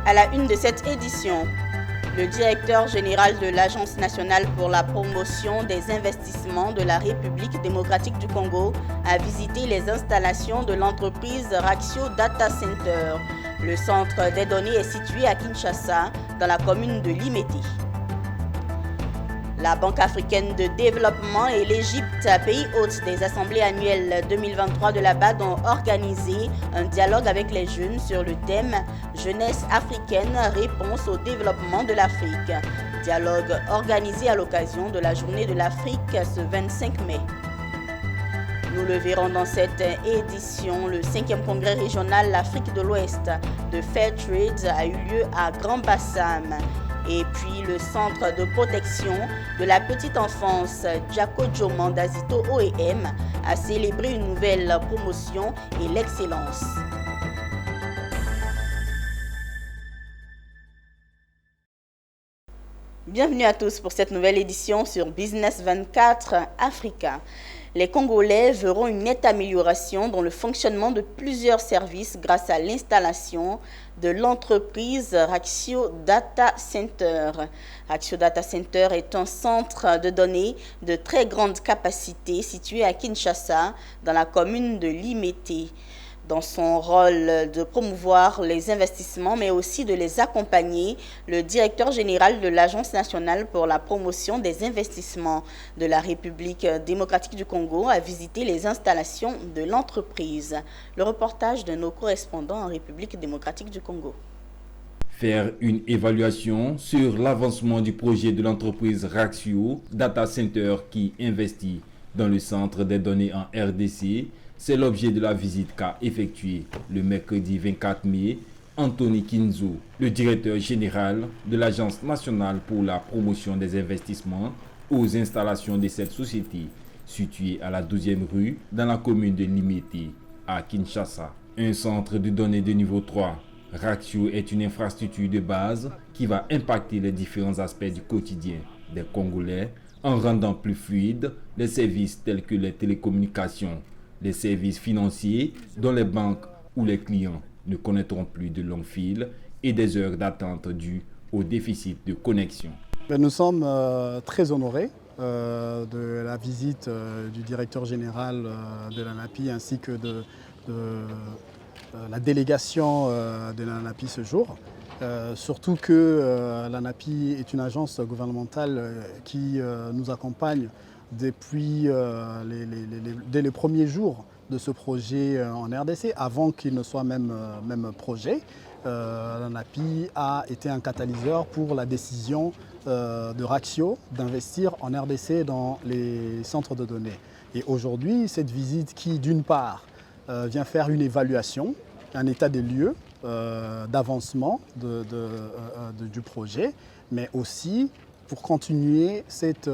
À la une de cette édition, le directeur général de l'Agence nationale pour la promotion des investissements de la République démocratique du Congo a visité les installations de l'entreprise Raxio Data Center. Le centre des données est situé à Kinshasa, dans la commune de Limete. La Banque africaine de développement et l'Égypte, pays hôte des assemblées annuelles 2023 de la BAD, ont organisé un dialogue avec les jeunes sur le thème « Jeunesse africaine, réponse au développement de l'Afrique ». Dialogue organisé à l'occasion de la Journée de l'Afrique ce 25 mai. Nous le verrons dans cette édition. Le 5e congrès régional l'Afrique de l'Ouest de Fairtrade a eu lieu à Grand Bassam. Et puis le centre de protection de la petite enfance Jacojo Mandazito OEM a célébré une nouvelle promotion et l'excellence. Bienvenue à tous pour cette nouvelle édition sur Business 24 Africa. Les Congolais verront une nette amélioration dans le fonctionnement de plusieurs services grâce à l'installation de l'entreprise Raxio Data Center. Raxio Data Center est un centre de données de très grande capacité situé à Kinshasa, dans la commune de Limete. Dans son rôle de promouvoir les investissements, mais aussi de les accompagner, le directeur général de l'Agence nationale pour la promotion des investissements de la République démocratique du Congo a visité les installations de l'entreprise. Le reportage de nos correspondants en République démocratique du Congo. Faire une évaluation sur l'avancement du projet de l'entreprise Raxio Data Center qui investit dans le centre des données en RDC, c'est l'objet de la visite qu'a effectuée le mercredi 24 mai Anthony Kinzo, le directeur général de l'Agence nationale pour la promotion des investissements aux installations de cette société située à la 12e rue dans la commune de Limete à Kinshasa. Un centre de données de niveau 3. Raxio est une infrastructure de base qui va impacter les différents aspects du quotidien des Congolais en rendant plus fluides les services tels que les télécommunications, les services financiers dont les banques ou les clients ne connaîtront plus de longues files et des heures d'attente dues au déficit de connexion. Nous sommes très honorés de la visite du directeur général de l'ANAPI ainsi que de la délégation de l'ANAPI ce jour. Surtout que l'ANAPI est une agence gouvernementale qui nous accompagne depuis dès les premiers jours de ce projet en RDC, avant qu'il ne soit même projet. L'ANAPI a été un catalyseur pour la décision de Raxio d'investir en RDC dans les centres de données. Et aujourd'hui, cette visite qui, d'une part, vient faire une évaluation, un état des lieux d'avancement du projet, mais aussi pour continuer cet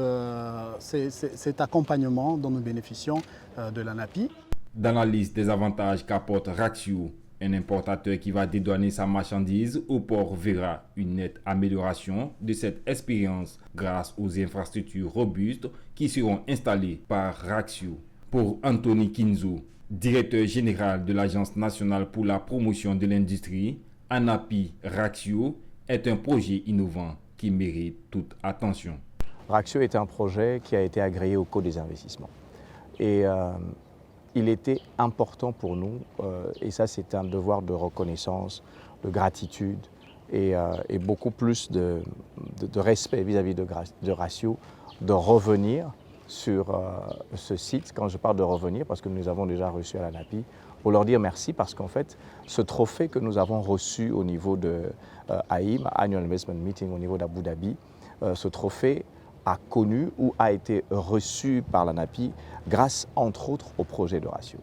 accompagnement dont nous bénéficions de l'ANAPI. Dans la liste des avantages qu'apporte Raxio, un importateur qui va dédouaner sa marchandise au port verra une nette amélioration de cette expérience grâce aux infrastructures robustes qui seront installées par Raxio. Pour Anthony Kinzo, directeur général de l'Agence nationale pour la promotion de l'industrie, ANAPI Raxio est un projet innovant qui mérite toute attention. Raxio est un projet qui a été agréé au Code des investissements. Et il était important pour nous, et ça c'est un devoir de reconnaissance, de gratitude et beaucoup plus de respect vis-à-vis de Raxio, de revenir sur ce site. Quand je parle de revenir, parce que nous avons déjà reçu à l'ANAPI, pour leur dire merci parce qu'en fait, ce trophée que nous avons reçu au niveau de AIM, Annual Investment Meeting au niveau d'Abu Dhabi, ce trophée a connu ou a été reçu par l'ANAPI grâce, entre autres, au projet de Raxio.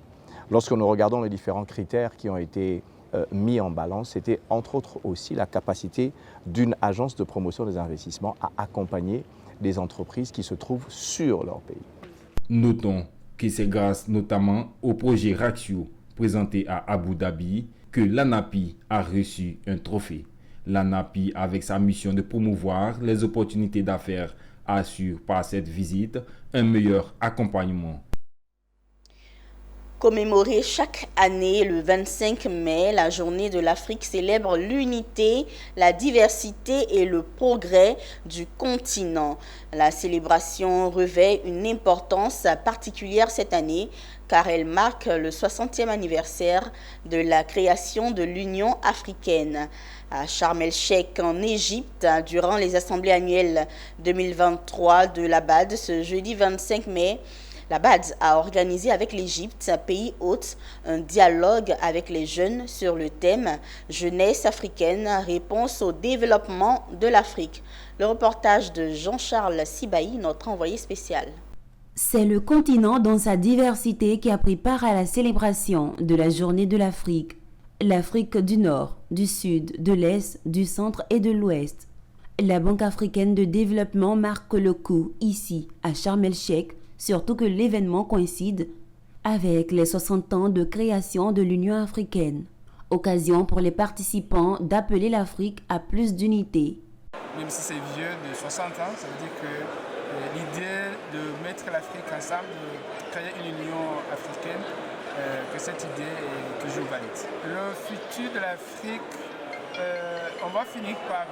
Lorsque nous regardons les différents critères qui ont été mis en balance, c'était entre autres aussi la capacité d'une agence de promotion des investissements à accompagner des entreprises qui se trouvent sur leur pays. Notons que c'est grâce notamment au projet Raxio présenté à Abu Dhabi que l'ANAPI a reçu un trophée. L'ANAPI, avec sa mission de promouvoir les opportunités d'affaires, assure par cette visite un meilleur accompagnement. Commémorée chaque année le 25 mai, la journée de l'Afrique célèbre l'unité, la diversité et le progrès du continent. La célébration revêt une importance particulière cette année car elle marque le 60e anniversaire de la création de l'Union africaine. À Sharm el-Sheikh en Égypte, durant les assemblées annuelles 2023 de la BAD, ce jeudi 25 mai, la BAD a organisé avec l'Égypte, pays hôte, un dialogue avec les jeunes sur le thème « Jeunesse africaine, réponse au développement de l'Afrique ». Le reportage de Jean-Charles Sibaï, notre envoyé spécial. C'est le continent dans sa diversité qui a pris part à la célébration de la Journée de l'Afrique. L'Afrique du Nord, du Sud, de l'Est, du Centre et de l'Ouest. La Banque africaine de développement marque le coup ici, à Sharm el-Sheikh, surtout que l'événement coïncide avec les 60 ans de création de l'Union africaine. Occasion pour les participants d'appeler l'Afrique à plus d'unité. Même si c'est vieux, de 60 ans, ça veut dire que l'idée de mettre l'Afrique ensemble, de créer une Union africaine, que cette idée est toujours valide. Le futur de l'Afrique, on va finir par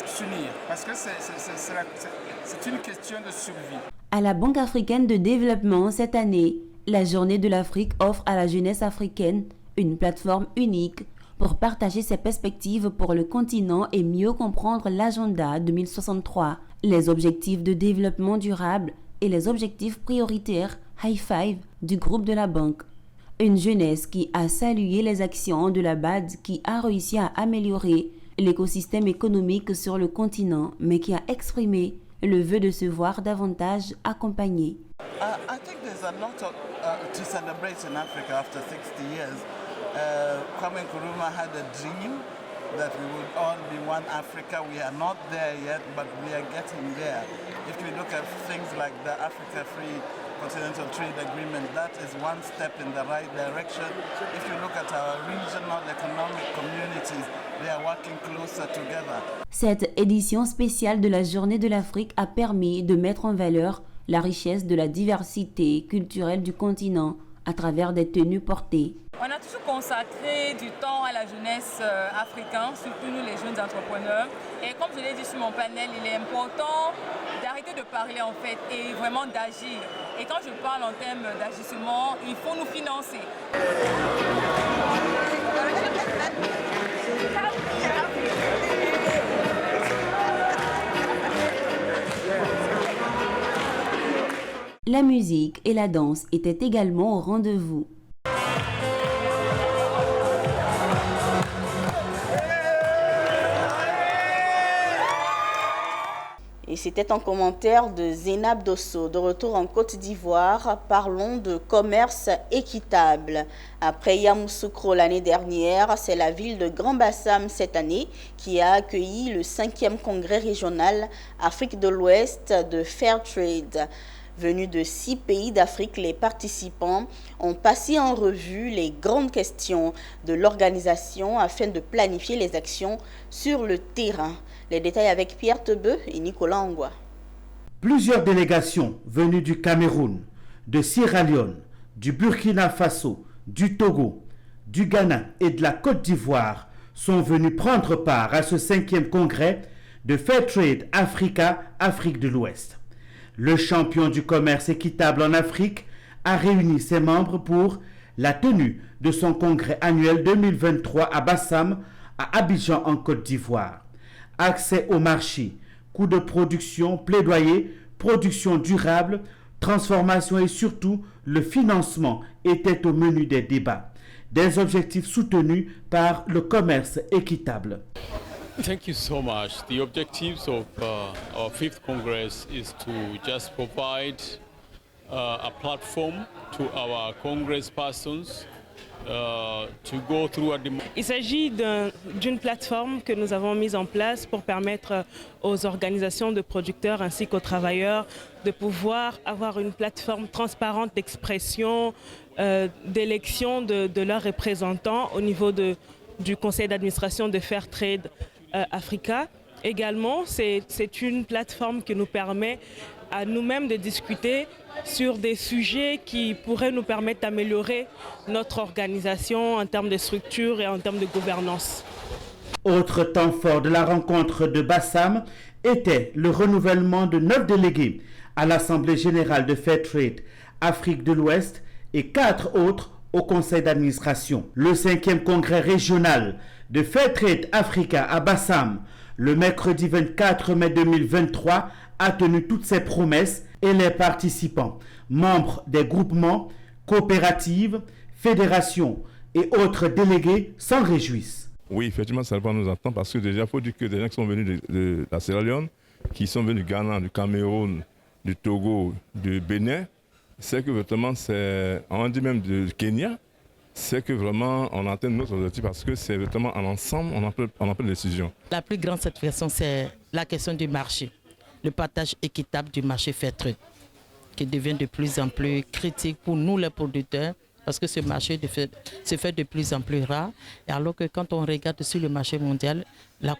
s'unir, parce que c'est une question de survie. À la Banque africaine de développement, cette année, la Journée de l'Afrique offre à la jeunesse africaine une plateforme unique pour partager ses perspectives pour le continent et mieux comprendre l'agenda 2063, les objectifs de développement durable et les objectifs prioritaires High Five du groupe de la Banque. Une jeunesse qui a salué les actions de la BAD qui a réussi à améliorer l'écosystème économique sur le continent, mais qui a exprimé le vœu de se voir davantage accompagné. I think there's a lot to celebrate in Africa after 60 years. Kwame Nkrumah had a dream that we would all be one Africa. We are not there yet, but we are getting there. If we look at things like the Africa Free Continental Trade Agreement, that is one step in the right direction. If you look at our regional economic communities, they are working closer together. Cette édition spéciale de la Journée de l'Afrique a permis de mettre en valeur la richesse de la diversité culturelle du continent à travers des tenues portées. On a toujours consacré du temps à la jeunesse africaine, surtout nous les jeunes entrepreneurs. Et comme je l'ai dit sur mon panel, il est important d'arrêter de parler en fait et vraiment d'agir. Et quand je parle en termes d'agissement, il faut nous financer. La musique et la danse étaient également au rendez-vous. Et c'était un commentaire de Zénab Dosso. De retour en Côte d'Ivoire, parlons de commerce équitable. Après Yamoussoukro l'année dernière, c'est la ville de Grand-Bassam cette année qui a accueilli le 5e congrès régional Afrique de l'Ouest de Fairtrade. Venus de 6 pays d'Afrique, les participants ont passé en revue les grandes questions de l'organisation afin de planifier les actions sur le terrain. Les détails avec Pierre Tebeu et Nicolas Angwa. Plusieurs délégations venues du Cameroun, de Sierra Leone, du Burkina Faso, du Togo, du Ghana et de la Côte d'Ivoire sont venues prendre part à ce 5e congrès de Fairtrade Africa, Afrique de l'Ouest. Le champion du commerce équitable en Afrique a réuni ses membres pour la tenue de son congrès annuel 2023 à Bassam, à Abidjan en Côte d'Ivoire. Accès au marché, coûts de production, plaidoyer, production durable, transformation et surtout le financement étaient au menu des débats. Des objectifs soutenus par le commerce équitable. Thank you so much. The objectives of our 5th Congress is to just provide a platform to our Congress persons to go through Il s'agit d'une plateforme que nous avons mise en place pour permettre aux organisations de producteurs ainsi qu'aux travailleurs de pouvoir avoir une plateforme transparente d'expression, d'élection de leurs représentants au niveau du conseil d'administration de Fairtrade Africa. Également, c'est une plateforme qui nous permet à nous-mêmes de discuter sur des sujets qui pourraient nous permettre d'améliorer notre organisation en termes de structure et en termes de gouvernance. Autre temps fort de la rencontre de Bassam était le renouvellement de 9 délégués à l'Assemblée générale de Fairtrade Afrique de l'Ouest et 4 autres au conseil d'administration. Le 5e congrès régional de Fairtrade Africa à Bassam, le mercredi 24 mai 2023, a tenu toutes ses promesses et les participants, membres des groupements, coopératives, fédérations et autres délégués s'en réjouissent. Oui, effectivement, ça va nous entendre parce que déjà, il faut dire que des gens qui sont venus de la Sierra Leone, qui sont venus du Ghana, du Cameroun, du Togo, du Bénin, c'est que vraiment, on dit même du Kenya, c'est que vraiment on atteint notre objectif parce que c'est vraiment en ensemble, on en prend des décisions. La plus grande satisfaction, c'est la question du marché, le partage équitable du marché Fairtrade, qui devient de plus en plus critique pour nous les producteurs, parce que ce marché se fait de plus en plus rare, et alors que quand on regarde sur le marché mondial, la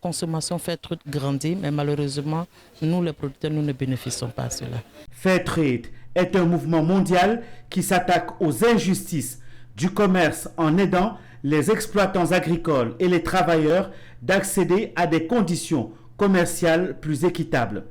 consommation Fairtrade grandit, mais malheureusement, nous les producteurs, nous ne bénéficions pas de cela. Fairtrade est un mouvement mondial qui s'attaque aux injustices du commerce en aidant les exploitants agricoles et les travailleurs d'accéder à des conditions commerciales plus équitables.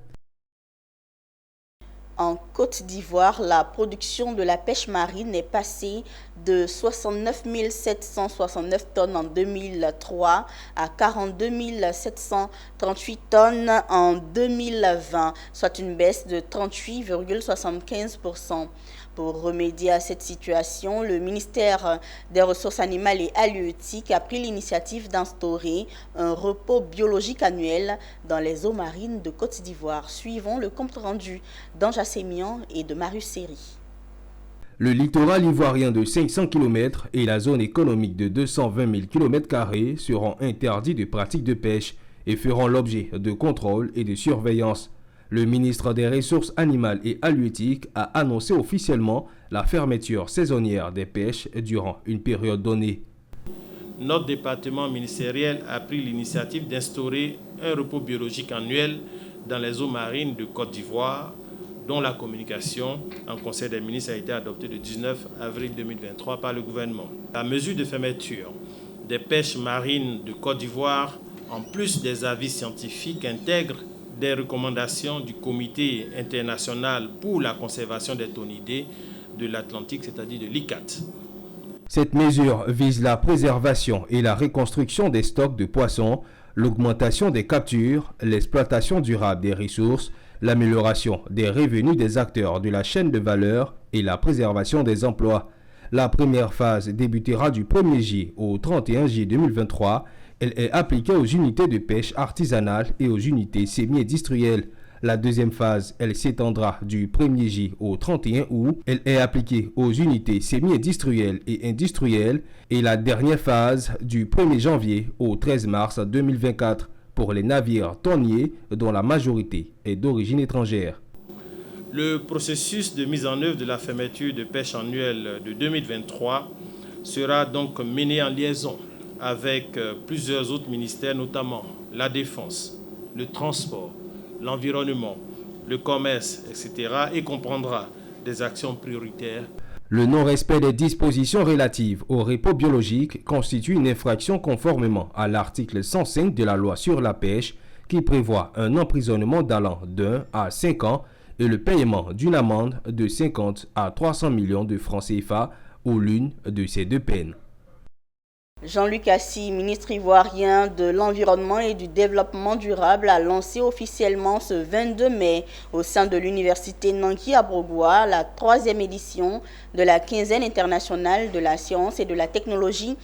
En Côte d'Ivoire, la production de la pêche marine est passée de 69 769 tonnes en 2003 à 42 738 tonnes en 2020, soit une baisse de 38,75%. Pour remédier à cette situation, le ministère des Ressources animales et halieutiques a pris l'initiative d'instaurer un repos biologique annuel dans les eaux marines de Côte d'Ivoire. Suivons le compte rendu d'Anja Sémian et de Marius Seri. Le littoral ivoirien de 500 km et la zone économique de 220 000 km² seront interdits de pratique de pêche et feront l'objet de contrôles et de surveillance. Le ministre des Ressources animales et halieutiques a annoncé officiellement la fermeture saisonnière des pêches durant une période donnée. Notre département ministériel a pris l'initiative d'instaurer un repos biologique annuel dans les eaux marines de Côte d'Ivoire, dont la communication en Conseil des ministres a été adoptée le 19 avril 2023 par le gouvernement. La mesure de fermeture des pêches marines de Côte d'Ivoire, en plus des avis scientifiques, intègre des recommandations du Comité international pour la conservation des thonidés de l'Atlantique, c'est-à-dire de l'ICCAT. Cette mesure vise la préservation et la reconstruction des stocks de poissons, l'augmentation des captures, l'exploitation durable des ressources, l'amélioration des revenus des acteurs de la chaîne de valeur et la préservation des emplois. La première phase débutera du 1er juillet au 31 juillet 2023. Elle est appliquée aux unités de pêche artisanales et aux unités semi-industrielles. La deuxième phase, elle s'étendra du 1er juillet au 31 août. Elle est appliquée aux unités semi-industrielles et industrielles. Et la dernière phase, du 1er janvier au 13 mars 2024, pour les navires tonniers dont la majorité est d'origine étrangère. Le processus de mise en œuvre de la fermeture de pêche annuelle de 2023 sera donc mené en liaison avec plusieurs autres ministères, notamment la Défense, le Transport, l'Environnement, le Commerce, etc. et comprendra des actions prioritaires. Le non-respect des dispositions relatives au repos biologique constitue une infraction conformément à l'article 105 de la loi sur la pêche qui prévoit un emprisonnement d'allant d'1 à 5 ans et le paiement d'une amende de 50 à 300 millions de francs CFA ou l'une de ces deux peines. Jean-Luc Assis, ministre ivoirien de l'Environnement et du Développement durable, a lancé officiellement ce 22 mai au sein de l'université Nanki à Brogoua la 3e édition de la quinzaine internationale de la science et de la technologie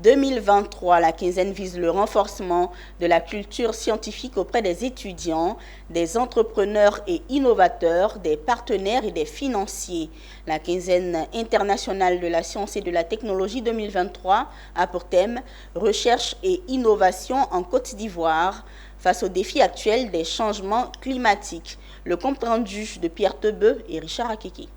2023. La quinzaine vise le renforcement de la culture scientifique auprès des étudiants, des entrepreneurs et innovateurs, des partenaires et des financiers. La quinzaine internationale de la science et de la technologie 2023 a pour thème « Recherche et innovation en Côte d'Ivoire » face aux défis actuels des changements climatiques. Le compte rendu de Pierre Tebeu et Richard Akeke.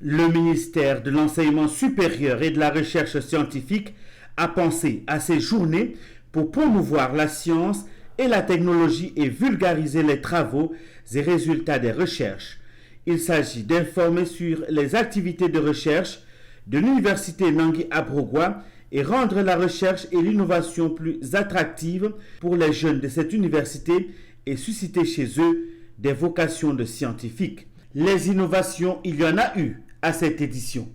Le ministère de l'Enseignement supérieur et de la Recherche scientifique a pensé à ces journées pour promouvoir la science et la technologie et vulgariser les travaux et résultats des recherches. Il s'agit d'informer sur les activités de recherche de l'Université Nangui Abrogwa et rendre la recherche et l'innovation plus attractives pour les jeunes de cette université et susciter chez eux des vocations de scientifiques. Les innovations, il y en a eu à cette édition.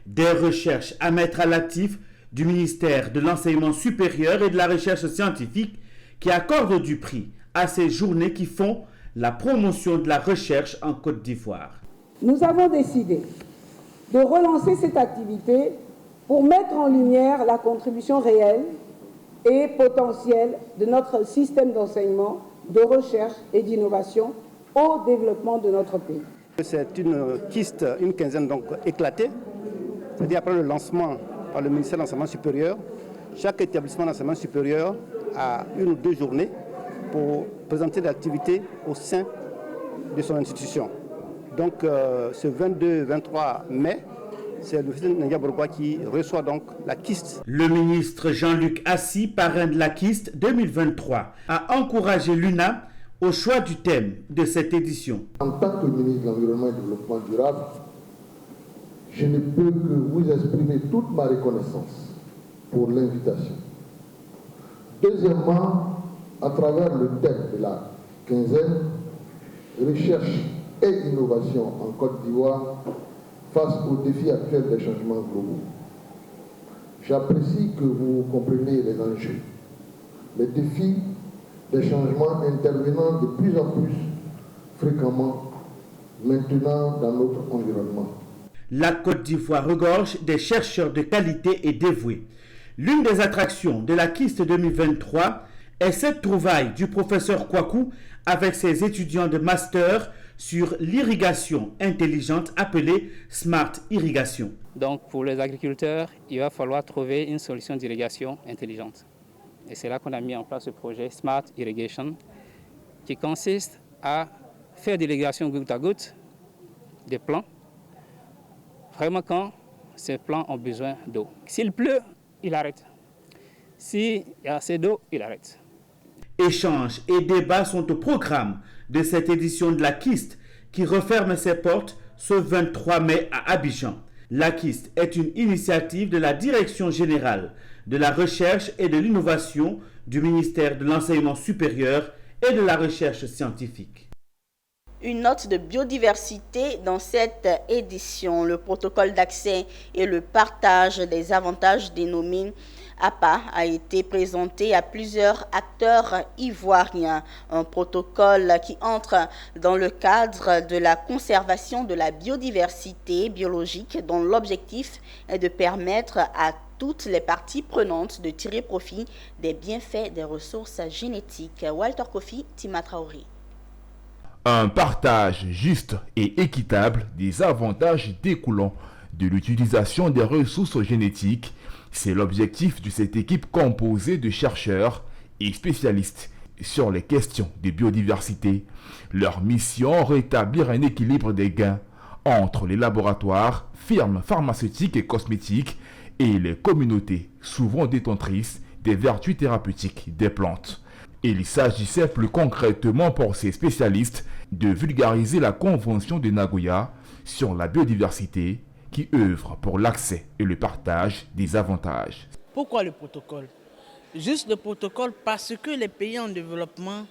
Des recherches à mettre à l'actif du ministère de l'Enseignement supérieur et de la Recherche scientifique qui accorde du prix à ces journées qui font la promotion de la recherche en Côte d'Ivoire. Nous avons décidé de relancer cette activité pour mettre en lumière la contribution réelle et potentielle de notre système d'enseignement, de recherche et d'innovation au développement de notre pays. C'est une kyste, une quinzaine donc éclatée, c'est-à-dire après le lancement par le ministère de l'Enseignement supérieur, chaque établissement d'enseignement supérieur a 1 ou 2 journées pour présenter des activités au sein de son institution. Donc ce 22-23 mai, c'est l'Université Nangui Abrogwa qui reçoit donc la kyste. Le ministre Jean-Luc Assis, parrain de la kyste 2023, a encouragé l'UNA au choix du thème de cette édition. En tant que ministre de l'Environnement et du Développement durable, je ne peux que vous exprimer toute ma reconnaissance pour l'invitation. Deuxièmement, à travers le thème de la quinzaine, recherche et innovation en Côte d'Ivoire face aux défis actuels des changements globaux. J'apprécie que vous compreniez les enjeux, les défis des changements intervenant de plus en plus fréquemment maintenant dans notre environnement. La Côte d'Ivoire regorge des chercheurs de qualité et dévoués. L'une des attractions de la kyste 2023 est cette trouvaille du professeur Kwaku avec ses étudiants de master sur l'irrigation intelligente appelée Smart Irrigation. Donc pour les agriculteurs, il va falloir trouver une solution d'irrigation intelligente. Et c'est là qu'on a mis en place ce projet Smart Irrigation qui consiste à faire de l'irrigation goutte à goutte des plants, vraiment quand ces plants ont besoin d'eau. S'il pleut, il arrête. S'il y a assez d'eau, il arrête. Échanges et débats sont au programme de cette édition de la kyste qui referme ses portes ce 23 mai à Abidjan. La kyste est une initiative de la Direction générale de la recherche et de l'innovation du ministère de l'Enseignement supérieur et de la recherche scientifique. Une note de biodiversité dans cette édition. Le protocole d'accès et le partage des avantages dénommé APA a été présenté à plusieurs acteurs ivoiriens. Un protocole qui entre dans le cadre de la conservation de la biodiversité biologique dont l'objectif est de permettre à toutes les parties prenantes de tirer profit des bienfaits des ressources génétiques. Walter Kofi, Tima Traoré. Un partage juste et équitable des avantages découlant de l'utilisation des ressources génétiques, c'est l'objectif de cette équipe composée de chercheurs et spécialistes sur les questions de biodiversité. Leur mission, rétablir un équilibre des gains entre les laboratoires, firmes pharmaceutiques et cosmétiques et les communautés, souvent détentrices des vertus thérapeutiques des plantes. Il s'agissait plus concrètement pour ces spécialistes de vulgariser la Convention de Nagoya sur la biodiversité qui œuvre pour l'accès et le partage des avantages. Pourquoi le protocole? Juste le protocole parce que les pays en développement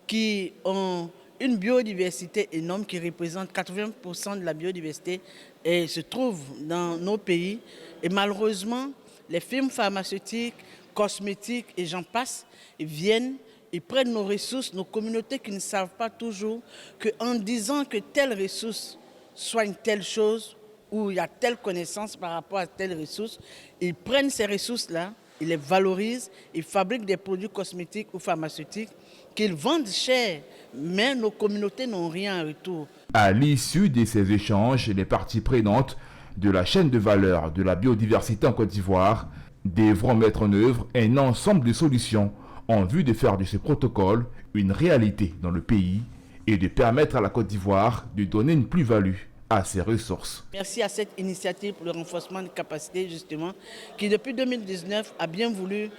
qui ont une biodiversité énorme qui représente 80% de la biodiversité et se trouvent dans nos pays et malheureusement les firmes pharmaceutiques, cosmétiques et j'en passe viennent. Ils prennent nos ressources, nos communautés qui ne savent pas toujours qu'en disant que telle ressource soigne telle chose ou il y a telle connaissance par rapport à telle ressource, ils prennent ces ressources-là, ils les valorisent, ils fabriquent des produits cosmétiques ou pharmaceutiques qu'ils vendent cher, mais nos communautés n'ont rien en retour. À l'issue de ces échanges, les parties prenantes de la chaîne de valeur de la biodiversité en Côte d'Ivoire devront mettre en œuvre un ensemble de solutions en vue de faire de ce protocole une réalité dans le pays et de permettre à la Côte d'Ivoire de donner une plus-value à ses ressources. Merci à cette initiative pour le renforcement des capacités, justement, qui depuis 2019 a bien voulu,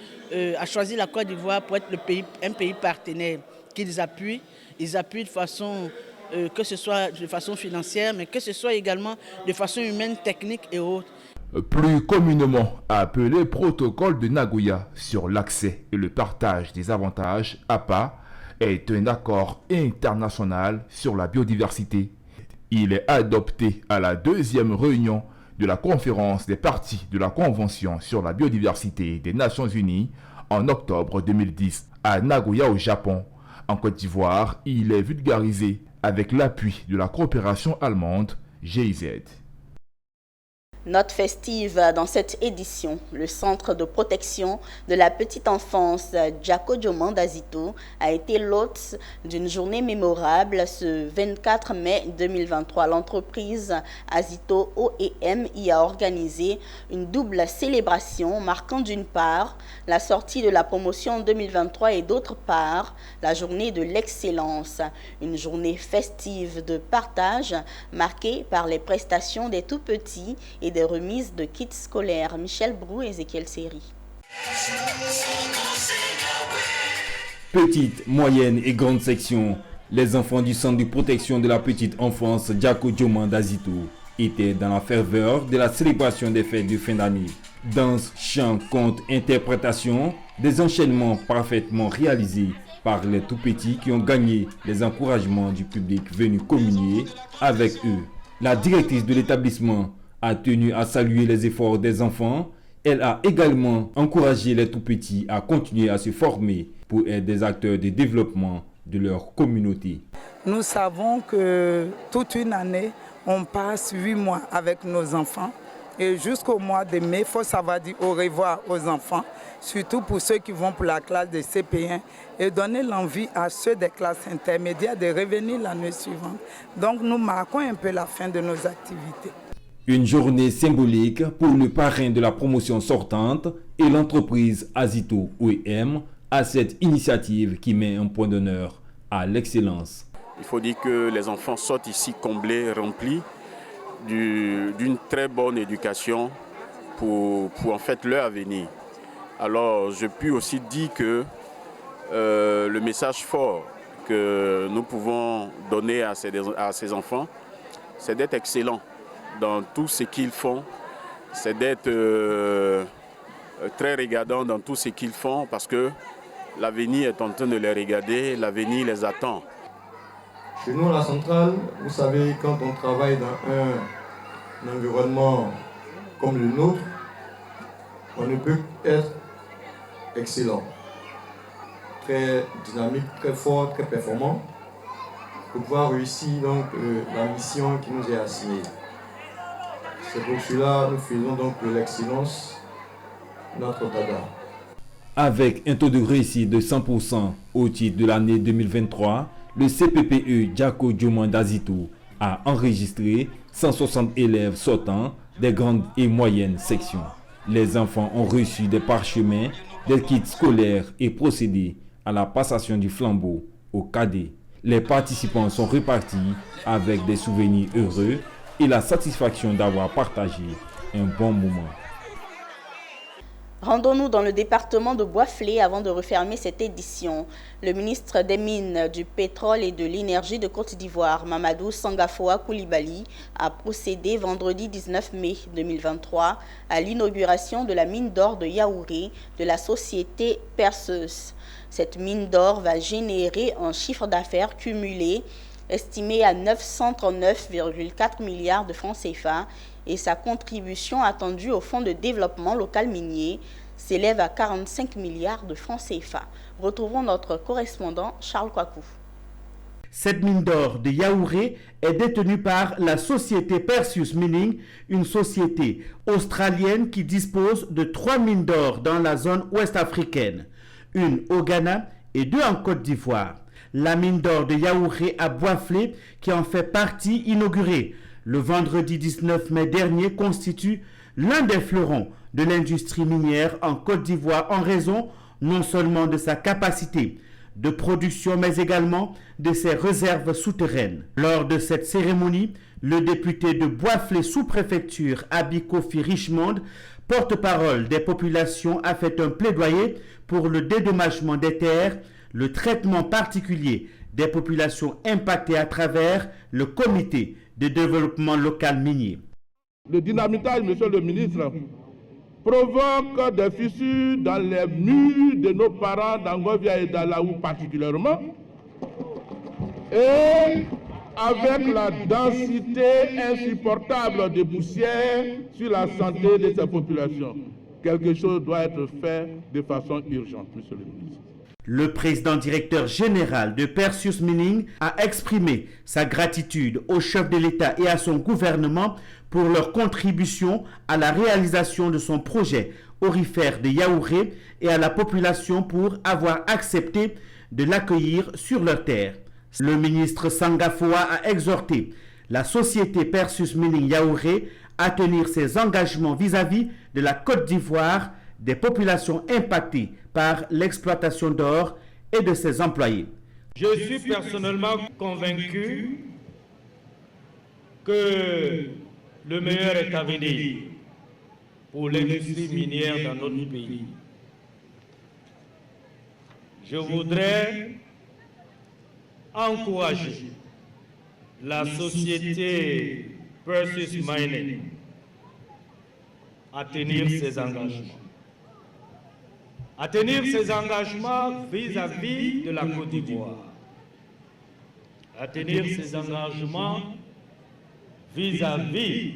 a choisi la Côte d'Ivoire pour être un pays partenaire qu'ils appuient. Ils appuient de façon, que ce soit de façon financière, mais que ce soit également de façon humaine, technique et autres. Plus communément appelé protocole de Nagoya sur l'accès et le partage des avantages, APA, est un accord international sur la biodiversité. Il est adopté à la deuxième réunion de la conférence des parties de la Convention sur la biodiversité des Nations Unies en octobre 2010 à Nagoya au Japon. En Côte d'Ivoire, il est vulgarisé avec l'appui de la coopération allemande GIZ. Note festive dans cette édition, le Centre de protection de la petite enfance Djako Diomanda Azito a été l'hôte d'une journée mémorable ce 24 mai 2023. L'entreprise Azito OEM y a organisé une double célébration marquant d'une part la sortie de la promotion 2023 et d'autre part la journée de l'excellence. Une journée festive de partage marquée par les prestations des tout-petits et des remises de kits scolaires. Michel Brou et Ezekiel Seri. Petite, moyenne et grande section, les enfants du centre de protection de la petite enfance Djako Diomanda Azito étaient dans la ferveur de la célébration des fêtes de fin d'année. Danse, chant, conte, interprétation, des enchaînements parfaitement réalisés par les tout-petits qui ont gagné les encouragements du public venu communier avec eux. La directrice de l'établissement a tenu à saluer les efforts des enfants. Elle a également encouragé les tout-petits à continuer à se former pour être des acteurs de développement de leur communauté. Nous savons que toute une année, on passe 8 mois avec nos enfants. Et jusqu'au mois de mai, il faut savoir dire au revoir aux enfants, surtout pour ceux qui vont pour la classe de CP1 et donner l'envie à ceux des classes intermédiaires de revenir l'année suivante. Donc nous marquons un peu la fin de nos activités. Une journée symbolique pour le parrain de la promotion sortante et l'entreprise Azito OEM à cette initiative qui met un point d'honneur à l'excellence. Il faut dire que les enfants sortent ici comblés, remplis d'une très bonne éducation pour en fait leur avenir. Alors je puis aussi dire que le message fort que nous pouvons donner à ces enfants, c'est d'être excellents dans tout ce qu'ils font, c'est d'être très regardants dans tout ce qu'ils font parce que l'avenir est en train de les regarder, l'avenir les attend. Chez nous, à la centrale, vous savez, quand on travaille dans un environnement comme le nôtre, on ne peut être excellent, très dynamique, très fort, très performant, pour pouvoir réussir donc, la mission qui nous est assignée. C'est pour cela que nous faisons donc de l'excellence notre dada. Avec un taux de réussite de 100% au titre de l'année 2023, le CPPE Djako Diomanda Azito a enregistré 160 élèves sortant des grandes et moyennes sections. Les enfants ont reçu des parchemins, des kits scolaires et procédé à la passation du flambeau aux cadets. Les participants sont repartis avec des souvenirs heureux et la satisfaction d'avoir partagé un bon moment. Rendons-nous dans le département de Bois-Flé avant de refermer cette édition. Le ministre des Mines, du Pétrole et de l'Énergie de Côte d'Ivoire, Mamadou Sangafoa Koulibaly, a procédé vendredi 19 mai 2023 à l'inauguration de la mine d'or de Yaouré de la société Perseus. Cette mine d'or va générer un chiffre d'affaires cumulé estimé à 939,4 milliards de francs CFA et sa contribution attendue au Fonds de développement local minier s'élève à 45 milliards de francs CFA. Retrouvons notre correspondant Charles Kwakou. Cette mine d'or de Yaouré est détenue par la société Perseus Mining, une société australienne qui dispose de 3 mines d'or dans la zone ouest africaine, une au Ghana et 2 en Côte d'Ivoire. La mine d'or de Yaouré à Bois-Flé, qui en fait partie, inaugurée le vendredi 19 mai dernier, constitue l'un des fleurons de l'industrie minière en Côte d'Ivoire en raison non seulement de sa capacité de production, mais également de ses réserves souterraines. Lors de cette cérémonie, Le député de Boisflé sous-préfecture, Abikofi Richmond, porte-parole des populations, a fait un plaidoyer pour le dédommagement des terres, le traitement particulier des populations impactées à travers le comité de développement local minier. Le dynamitage, monsieur le ministre, provoque des fissures dans les murs de nos parents d'Angovia et d'Alaou particulièrement, et avec la densité insupportable de poussière sur la santé de ces populations. Quelque chose doit être fait de façon urgente, monsieur le ministre. Le président directeur général de Perseus Mining a exprimé sa gratitude au chef de l'État et à son gouvernement pour leur contribution à la réalisation de son projet aurifère de Yaouré et à la population pour avoir accepté de l'accueillir sur leur terre. Le ministre Sangafoa a exhorté la société Perseus Mining Yaouré à tenir ses engagements vis-à-vis de la Côte d'Ivoire, des populations impactées par l'exploitation d'or et de ses employés. Je suis personnellement convaincu que le meilleur est à venir pour l'industrie minière dans notre pays. Je voudrais encourager la société Perseus Mining à tenir ses engagements. À tenir ses engagements vis-à-vis de la Côte d'Ivoire. À tenir ses engagements vis-à-vis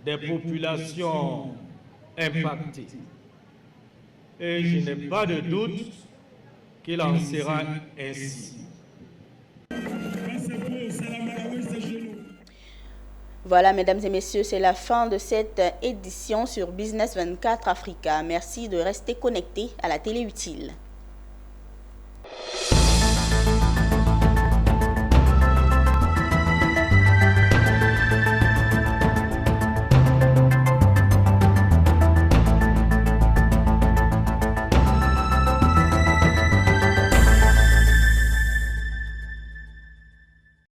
des populations impactées. Et je n'ai pas de doute qu'il en sera ainsi. Voilà, mesdames et messieurs, c'est la fin de cette édition sur Business 24 Africa. Merci de rester connectés à la télé utile.